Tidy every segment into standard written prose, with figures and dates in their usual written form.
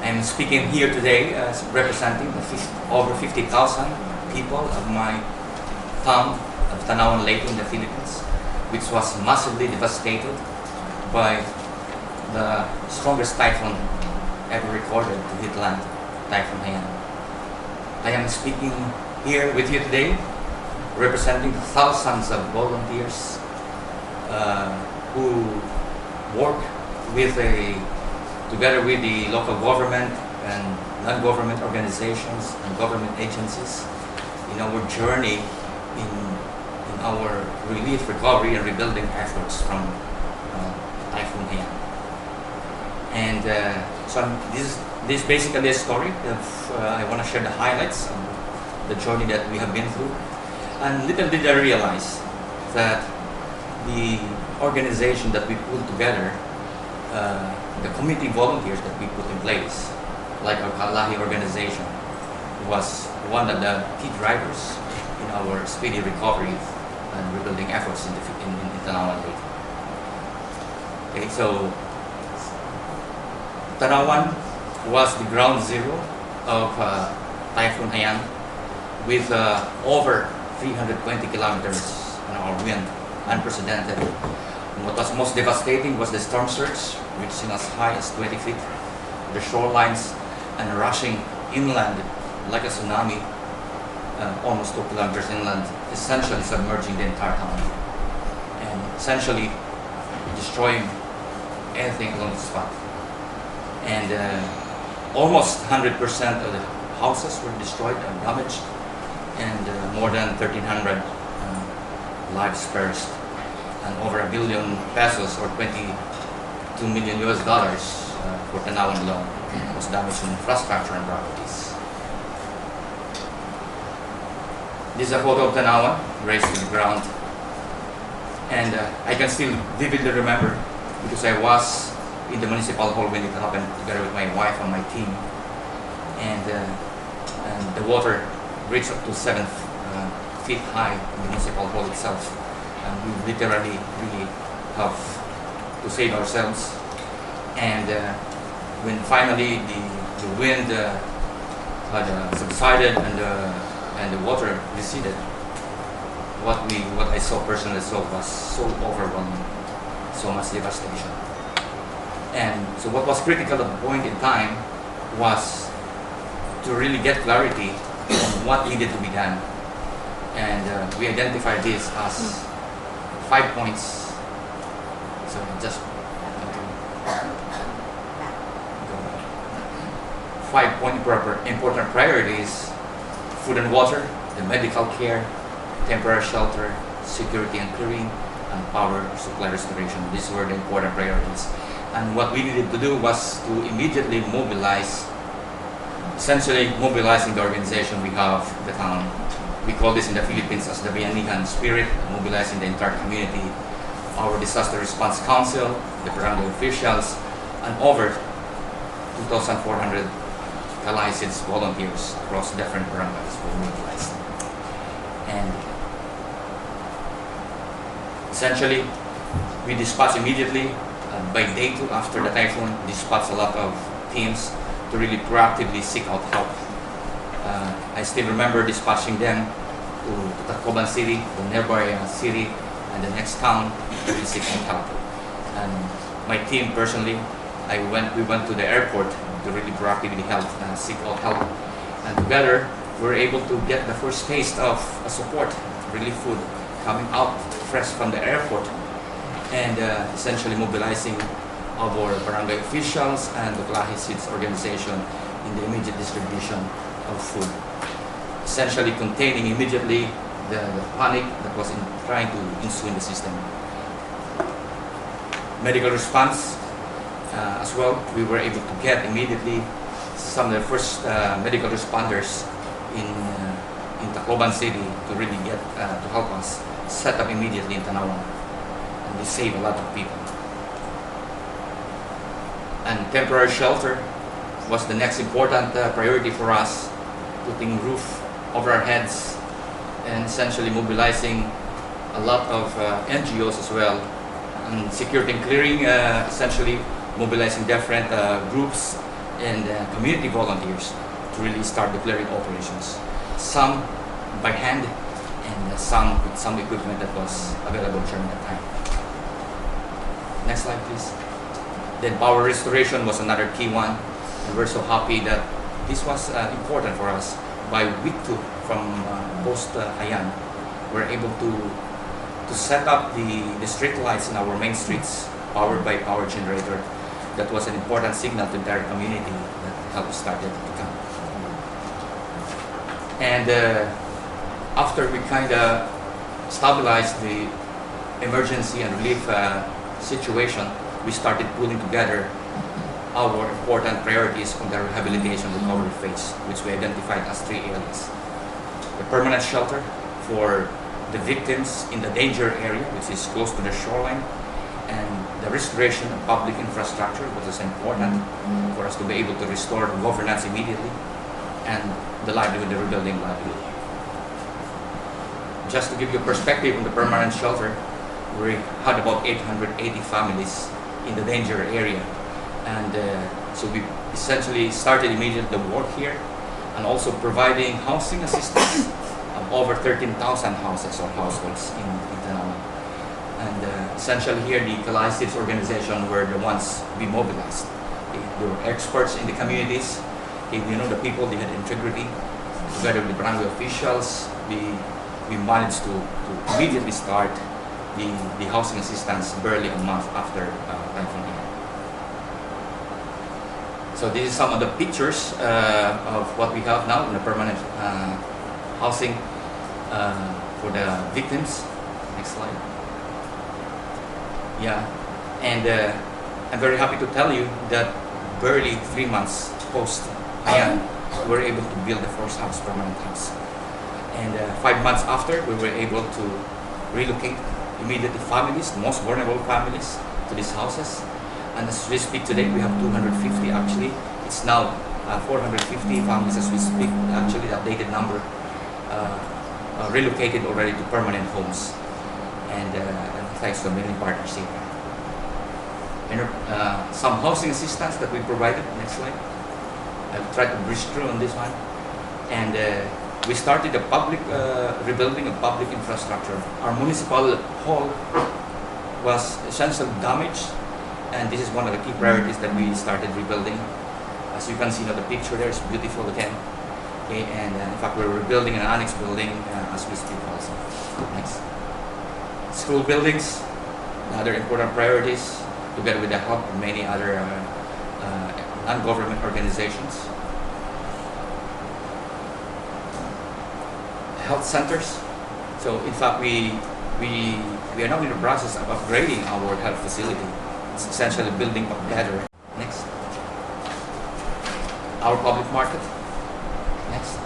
I'm speaking here today as representing over 50,000 people of my town of Tanawan Lake in the Philippines, which was massively devastated by the strongest typhoon ever recorded to hit land, Typhoon Hayan. I am speaking here with you today representing thousands of volunteers who work together with the local government and non-government organizations and government agencies in our journey in our relief, recovery, and rebuilding efforts from Typhoon Hayan. And so this is basically a story of, I want to share the highlights of the journey that we have been through. And little did I realize that the organization that we put together, the community volunteers that we put in place, like our Kalahi organization, was one of the key drivers in our speedy recovery and rebuilding efforts in Tanawan Lake. Okay, so Tanawan was the ground zero of Typhoon Hayan with over 320 kilometers an hour wind, unprecedented. And what was most devastating was the storm surge, reaching as high as 20 feet, the shorelines, and rushing inland like a tsunami, almost 2 kilometers inland, essentially submerging the entire town and essentially destroying anything along the spot. And almost 100% of the houses were destroyed and damaged, and more than 1,300 lives perished, and over $1 billion pesos, or 22 million US dollars for Tanawan alone was damaged in infrastructure and properties. This is a photo of Tanawan raised to the ground, and I can still vividly remember because I was in the municipal hall when it happened together with my wife and my team, and the water reached up to 7 feet high in the municipal hall itself, and we literally really have to save ourselves. And when finally the wind had subsided and the water receded, what I personally saw was so overwhelming, so much devastation. And so what was critical at the point in time was to really get clarity on what needed to be done. And we identified this as 5 points. So just 5 important priorities: food and water, the medical care, temporary shelter, security and clearing, and power supply restoration. These were the important priorities. And what we needed to do was to immediately mobilize, essentially mobilizing the organization we have, the town. We call this in the Philippines as the Bayanihan spirit, mobilizing the entire community, our disaster response council, the barangay officials, and over 2,400 licensed volunteers across different barangays were mobilized. And essentially, we dispatched immediately. By day 2 after the typhoon, dispatched a lot of teams to really proactively seek out help. I still remember dispatching them to Tacloban City, the nearby city, and the next town to really seek out help. And my team personally, we went to the airport to really proactively help and seek out help. And together, we were able to get the first taste of support, relief food, coming out fresh from the airport, and essentially mobilizing our barangay officials and the Kalahi Seeds organization in the immediate distribution of food, essentially containing immediately the panic that was trying to ensue in the system. Medical response as well, we were able to get immediately some of the first medical responders in Tacloban City to really get to help us set up immediately in Tanawan. And we saved a lot of people. And temporary shelter was the next important priority for us, putting roof over our heads and essentially mobilizing a lot of NGOs as well, and security and clearing, essentially mobilizing different groups and community volunteers to really start declaring operations. Some by hand and some with some equipment that was available during that time. Next slide, please. Then power restoration was another key one, and we're so happy that this was important for us. By week 2 from post Hayan, we're able to set up the street lights in our main streets powered by power generator. That was an important signal to the entire community that helped us start it to come. And after we kind of stabilized the emergency and relief situation, we started pulling together our important priorities on the rehabilitation recovery phase, which we identified as 3 areas. The permanent shelter for the victims in the danger area, which is close to the shoreline, and the restoration of public infrastructure, which is important for us to be able to restore governance immediately, and the livelihood, the rebuilding livelihood. Just to give you a perspective on the permanent shelter, we had about 880 families in the danger area, and so we essentially started immediately the work here, and also providing housing assistance of over 13,000 houses or households in Tanawan. And essentially here the Kalai's organization were the ones we mobilized. They were experts in the communities. You know, the people, they had integrity. Together with the barangay officials, we managed to immediately start the housing assistance barely a month after Typhoon Hayan. So this is some of the pictures of what we have now in the permanent housing for the victims. Next slide. Yeah, and I'm very happy to tell you that barely 3 months post Hayan, we were able to build the first house, permanent house. And 5 months after, we were able to relocate immediately families, the most vulnerable families, to these houses. And as we speak today, we have 250 actually. It's now 450 families as we speak. Actually, the updated number relocated already to permanent homes. And thanks to many partners here. And some housing assistance that we provided. Next slide. I'll try to breeze through on this one. And we started the public rebuilding of public infrastructure. Our municipal hall was essentially damaged, and this is one of the key priorities that we started rebuilding. As you can see now, the picture there is beautiful again. Okay, and in fact, we're rebuilding an annex building as we speak also. Next. School buildings, other important priorities, together with the help of many other non-government organizations. Health centers. So in fact, we are now in the process of upgrading our health facility. It's essentially building up better. Next. Our public market. Next.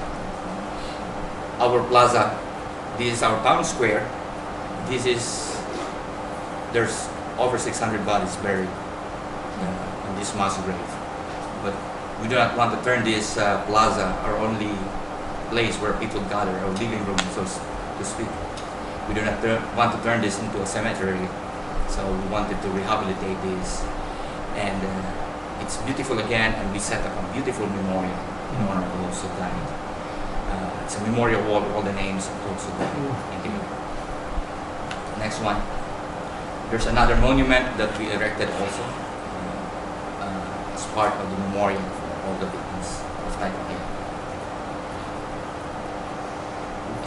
Our plaza. This is our town square. There's over 600 bodies buried in this mass grave. But we do not want to turn this plaza our only place where people gather, our living room, so to speak. We do not want to turn this into a cemetery, so we wanted to rehabilitate this. And it's beautiful again, and we set up a beautiful memorial in honor of those who died. It's a memorial wall with all the names of those who died. Next one. There's another monument that we erected also as part of the memorial for all the victims of Typhoon Hayan.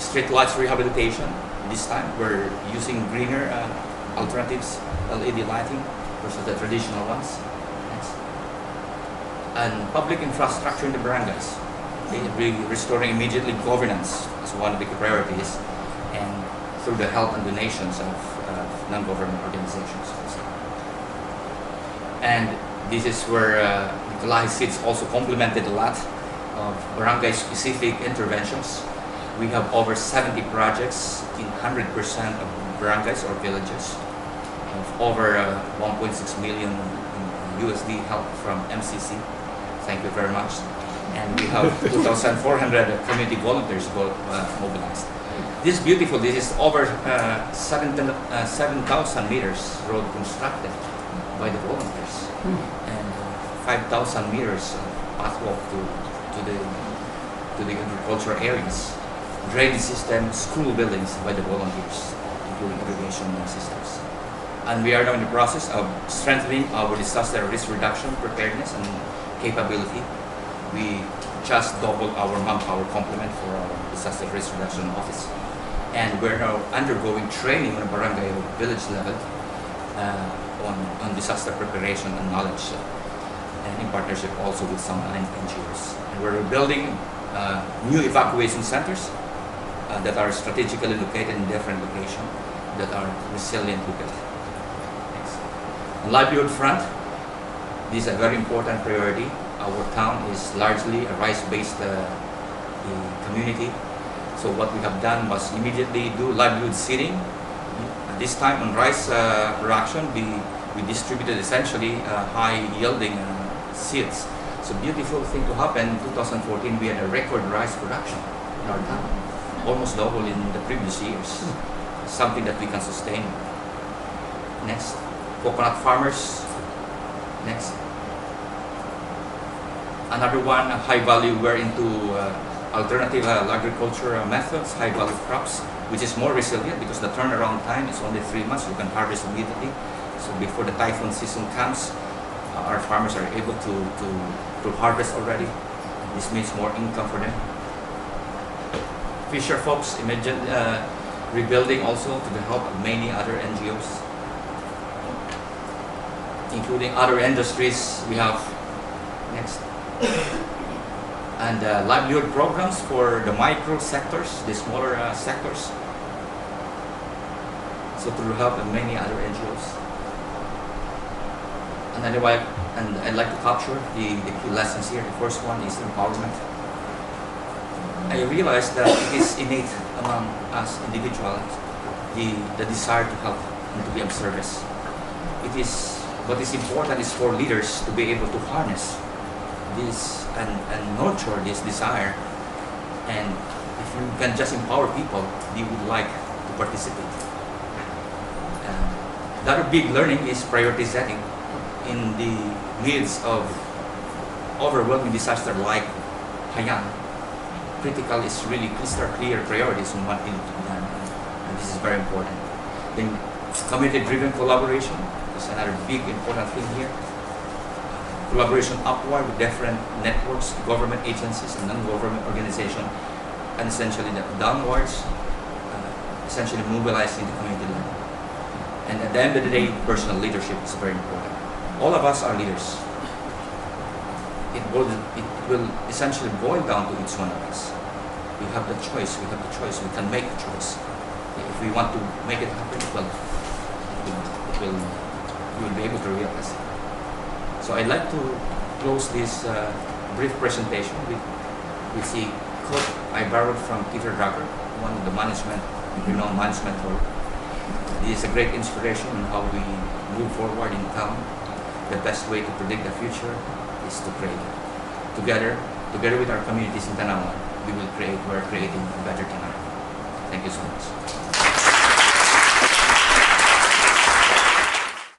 Street lights rehabilitation. This time we're using greener alternatives, LED lighting versus the traditional ones. Next. And public infrastructure in the barangays. Restoring immediately governance as one of the priorities, and through the help and donations of non-government organizations also. And this is where Nicolai Seeds also complemented a lot of barangay-specific interventions. We have over 70 projects in 100% of barangays or villages, of over 1.6 million USD help from MCC. Thank you very much. And we have 2,400 community volunteers mobilized. This is beautiful. This is over 7,000 meters road constructed by the volunteers, and 5,000 meters pathwalk to the agricultural areas, drainage system, school buildings by the volunteers, including irrigation systems. And we are now in the process of strengthening our disaster risk reduction preparedness and capability. We just doubled our manpower complement for our disaster risk reduction office. And we're now undergoing training on a barangay or village level on disaster preparation and knowledge, and in partnership also with some NGOs. And we're building new evacuation centers that are strategically located in different locations that are resilient to it. On livelihood front, this is a very important priority. Our town is largely a rice-based community. So what we have done was immediately do livelihood seeding. This time on rice production, we distributed essentially high-yielding seeds. So beautiful thing to happen. In 2014, we had a record rice production in our town, almost double in the previous years. Something that we can sustain. Next, coconut farmers. Next. Another one, high value, we're into alternative agriculture methods, high value crops, which is more resilient because the turnaround time is only 3 months. You can harvest immediately. So before the typhoon season comes, our farmers are able to harvest already. This means more income for them. Fisher folks, imagine rebuilding also to the help of many other NGOs, including other industries. We have next. And livelihood programs for the micro sectors, the smaller sectors. So to help of many other NGOs. And anyway, and I'd like to capture the key lessons here. The first one is empowerment. I realized that it is innate among us individuals, the desire to help and to be of service. What is important is for leaders to be able to harness this and nurture this desire. And if you can just empower people, they would like to participate. The other big learning is priority setting. In the midst of overwhelming disaster like Hayan, critical is really crystal clear priorities on what needs to be done, and this is very important. Then community-driven collaboration is another big important thing here. Collaboration upward with different networks, government agencies, and non-government organizations, and essentially downwards, essentially mobilizing the community level. And at the end of the day, personal leadership is very important. All of us are leaders. It will essentially boil down to each one of us. We have the choice. We have the choice. We can make the choice. If we want to make it happen, we will be able to realize it. So I'd like to close this brief presentation with the quote I borrowed from Peter Drucker, one of the renowned management role. This is a great inspiration on how we move forward in town. The best way to predict the future is to create it. Together with our communities in Tanawan, we're creating a better Tanawan. Thank you so much.